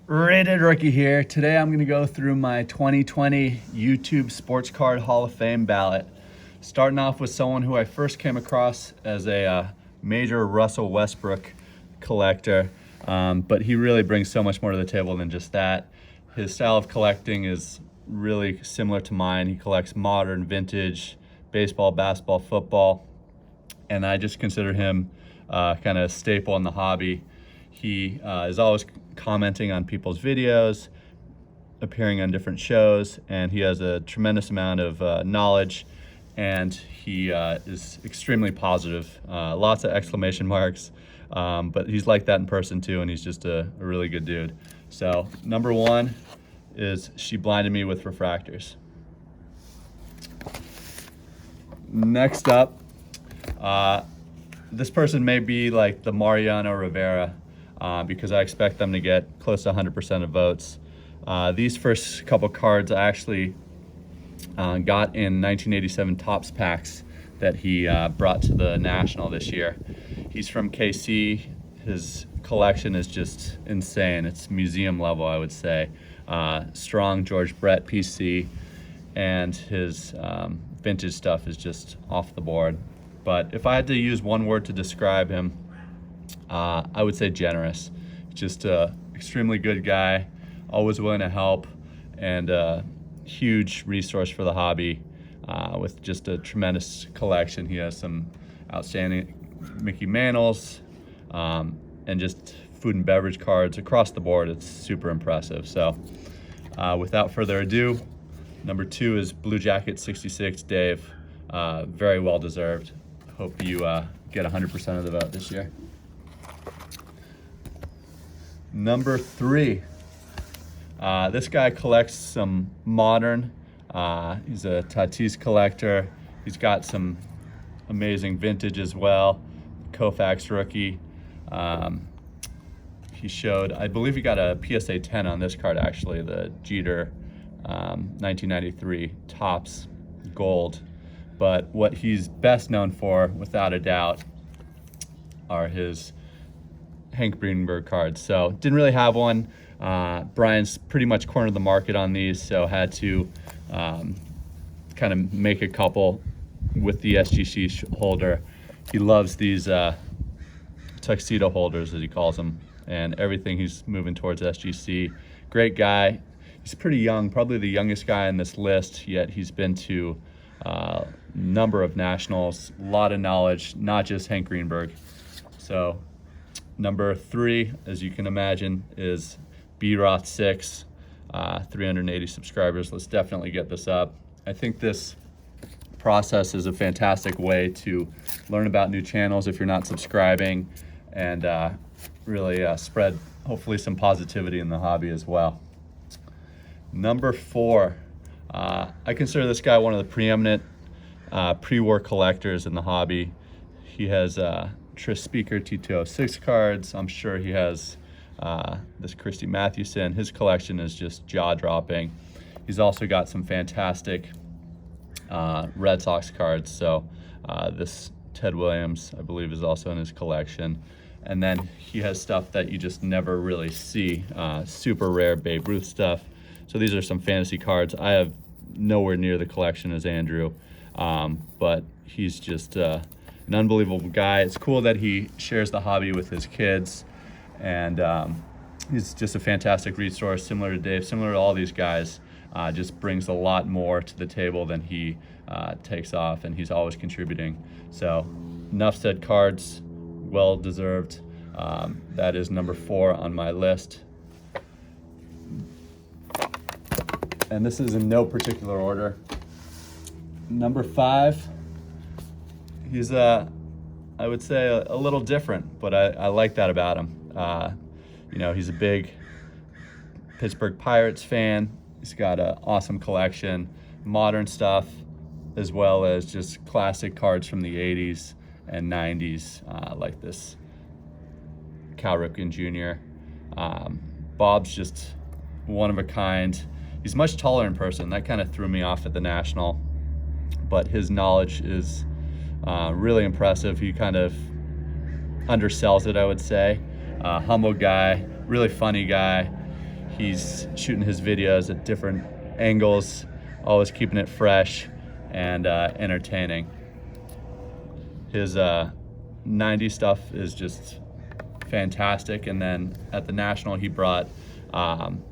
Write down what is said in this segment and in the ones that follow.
Rated Rookie here. Today I'm going to go through my 2020 YouTube Sports Card Hall of Fame ballot. Starting off with someone who I first came across as a major Russell Westbrook collector, but he really brings so much more to the table than just that. His style of collecting is really similar to mine. He collects modern, vintage, baseball, basketball, football, and I just consider him kind of a staple in the hobby. He is always commenting on people's videos, appearing on different shows, and he has a tremendous amount of knowledge, and he is extremely positive. Lots of exclamation marks, but he's like that in person too, and he's just a really good dude. So number one is She Blinded Me with Refractors. Next up, this person may be like the Mariano Rivera, because I expect them to get close to 100% of votes. These first couple cards I actually got in 1987 Topps packs that he brought to the National this year. He's from KC. His collection is just insane. It's museum level, I would say. Strong George Brett PC, and his vintage stuff is just off the board. But if I had to use one word to describe him, I would say generous. Just an extremely good guy, always willing to help, and a huge resource for the hobby with just a tremendous collection. He has some outstanding Mickey Mantles and just food and beverage cards across the board. It's super impressive. So without further ado, number two is Blue Jacket 66 Dave. Very well deserved. Hope you get 100% of the vote this year. Number three, this guy collects some modern. He's a Tatis collector. He's got some amazing vintage as well. Koufax rookie. He showed, I believe he got a PSA 10 on this card actually, the Jeter 1993 Topps Gold. But what he's best known for, without a doubt, are his Hank Greenberg cards. So didn't really have one. Brian's pretty much cornered the market on these, so had to kind of make a couple with the SGC holder. He loves these tuxedo holders, as he calls them, and everything. He's moving towards SGC. Great guy. He's pretty young, probably the youngest guy on this list, yet he's been to number of nationals, a lot of knowledge, not just Hank Greenberg. So number three, as you can imagine, is B-Roth 6, 380 subscribers. Let's definitely get this up. I think this process is a fantastic way to learn about new channels if you're not subscribing, and really spread hopefully some positivity in the hobby as well. Number four, I consider this guy one of the preeminent pre-war collectors in the hobby. He has Tris Speaker T206 cards. I'm sure he has this Christy Mathewson. His collection is just jaw-dropping. He's also got some fantastic Red Sox cards. So this Ted Williams, I believe, is also in his collection. And then he has stuff that you just never really see, super rare Babe Ruth stuff. So these are some fantasy cards. I have nowhere near the collection as Andrew, but he's just an unbelievable guy. It's cool that he shares the hobby with his kids, and he's just a fantastic resource, similar to Dave, similar to all these guys. Just brings a lot more to the table than he takes off, and he's always contributing. So enough said cards, well deserved. That is number four on my list. And this is in no particular order. Number five, he's I would say a little different, but I like that about him. You know, he's a big Pittsburgh Pirates fan. He's got an awesome collection, modern stuff, as well as just classic cards from the 80s and 90s, like this Cal Ripken Jr. Bob's just one of a kind. He's much taller in person. That kind of threw me off at the National, but his knowledge is really impressive. He kind of undersells it, I would say. Humble guy, really funny guy. he's shooting his videos at different angles, always keeping it fresh and entertaining. His 90s stuff is just fantastic. And then at the National, he brought Tom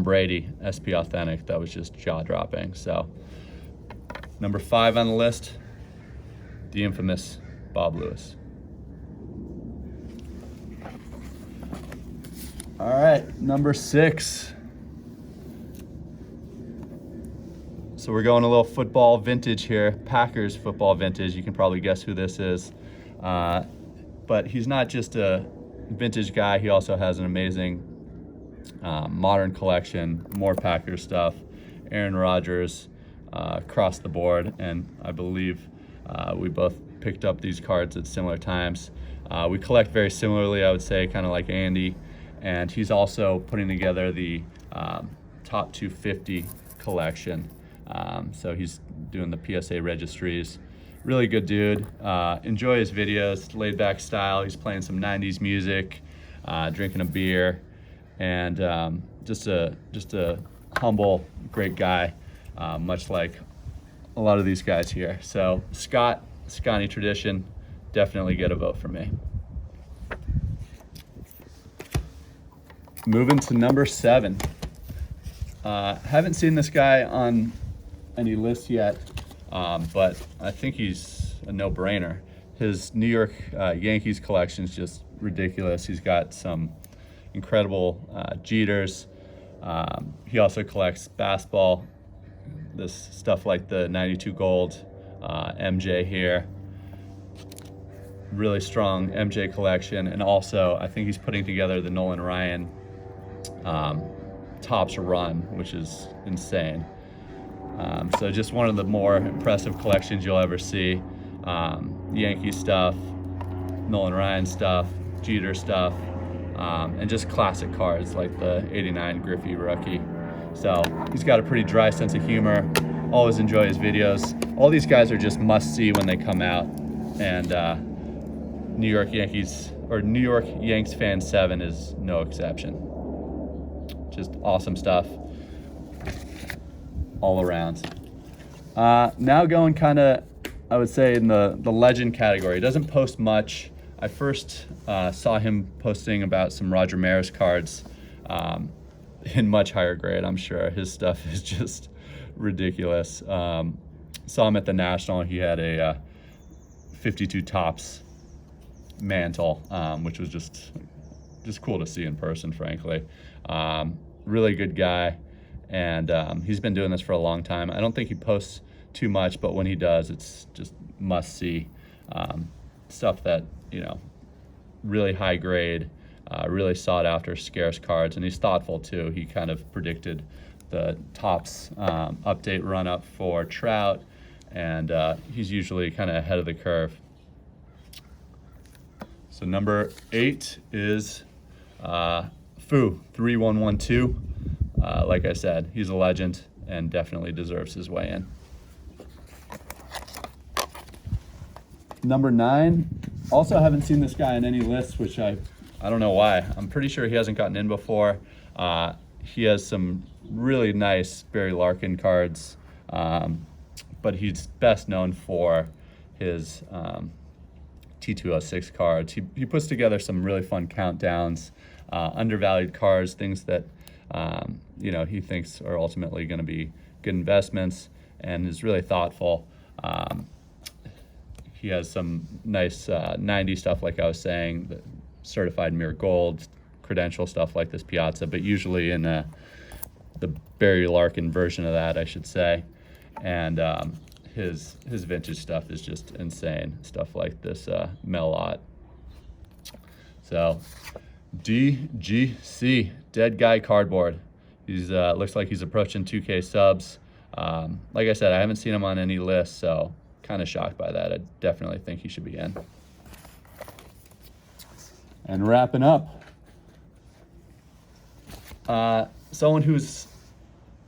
Brady SP Authentic that was just jaw-dropping. So number 5 on the list, the infamous Bob Lewis. All right, number 6. So we're going a little football vintage here, Packers football vintage. You can probably guess who this is. But he's not just a vintage guy, he also has an amazing modern collection, more Packers stuff, Aaron Rodgers across the board, and I believe we both picked up these cards at similar times. We collect very similarly, I would say, kind of like Andy, and he's also putting together the top 250 collection. So he's doing the PSA registries. Really good dude. Enjoy his videos, laid back style. He's playing some 90s music, drinking a beer, and just a humble, great guy, much like a lot of these guys here. So Scotty Tradition, definitely get a vote for me. Moving to number 7. Haven't seen this guy on any lists yet, but I think he's a no-brainer. His New York Yankees collection is just ridiculous. He's got some incredible Jeters. He also collects basketball, this stuff like the 92 gold MJ here. Really strong MJ collection, and also I think he's putting together the Nolan Ryan Topps Run, which is insane. So just one of the more impressive collections you'll ever see. Yankee stuff, Nolan Ryan stuff, Jeter stuff, and just classic cards like the 89 Griffey rookie. So he's got a pretty dry sense of humor. Always enjoy his videos. All these guys are just must-see when they come out, and New York Yanks Fan 7 is no exception. Just awesome stuff all around. Now going kind of, I would say, in the legend category. He doesn't post much. I first saw him posting about some Roger Maris cards in much higher grade, I'm sure. His stuff is just ridiculous. Saw him at the National. He had a 52 Topps mantle, which was just cool to see in person, frankly. Really good guy, and he's been doing this for a long time. I don't think he posts too much, but when he does, it's just must-see stuff that, really high grade, really sought after, scarce cards, and he's thoughtful too. He kind of predicted the Topps update run-up for Trout, and he's usually kind of ahead of the curve. So number 8 is Fu 3112. Like I said, he's a legend and definitely deserves his way in. Number 9, also haven't seen this guy on any lists, which I don't know why. I'm pretty sure he hasn't gotten in before. He has some really nice Barry Larkin cards, but he's best known for his T206 cards. He puts together some really fun countdowns, undervalued cards, things that he thinks are ultimately going to be good investments, and is really thoughtful. He has some nice 90 stuff, like I was saying, the certified mirror gold, credential stuff like this Piazza, but usually in the Barry Larkin version of that, I should say. And his vintage stuff is just insane, stuff like this Ballot. So DGC, Dead Guy Cardboard. He's looks like he's approaching 2K subs. Like I said, I haven't seen him on any list, so kind of shocked by that. I definitely think he should be in. And wrapping up, someone who's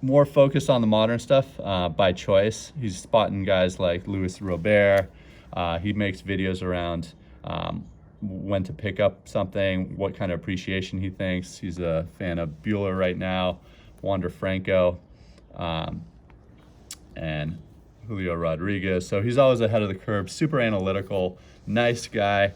more focused on the modern stuff by choice. He's spotting guys like Louis Robert. He makes videos around when to pick up something, what kind of appreciation he thinks. He's a fan of Bueller right now, Wander Franco, and Julio Rodriguez. So he's always ahead of the curve, super analytical, nice guy,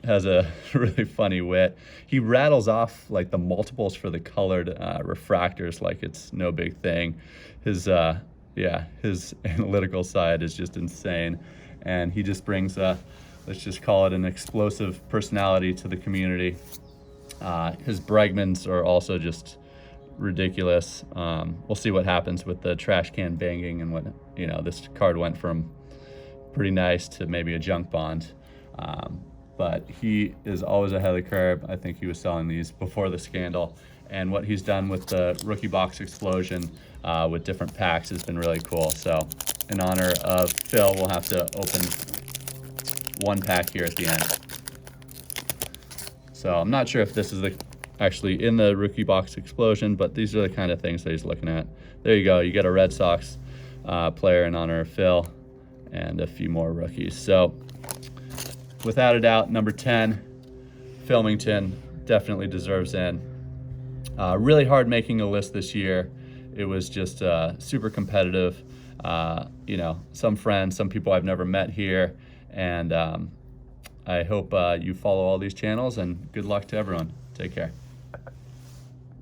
has a really funny wit. He rattles off like the multiples for the colored refractors like it's no big thing. His analytical side is just insane, and he just brings let's just call it an explosive personality to the community. His Bregmans are also just ridiculous. We'll see what happens with the trash can banging and what, this card went from pretty nice to maybe a junk bond. But he is always ahead of the curve. I think he was selling these before the scandal. And what he's done with the rookie box explosion with different packs has been really cool. So in honor of Phil, we'll have to open one pack here at the end. So I'm not sure if this is actually in the rookie box explosion, but these are the kind of things that he's looking at. There you go. You get a Red Sox player in honor of Phil and a few more rookies. So without a doubt, number 10, Filmington, definitely deserves in. Really hard making a list this year. It was just super competitive. Some friends, some people I've never met here, and I hope you follow all these channels, and good luck to everyone. Take care.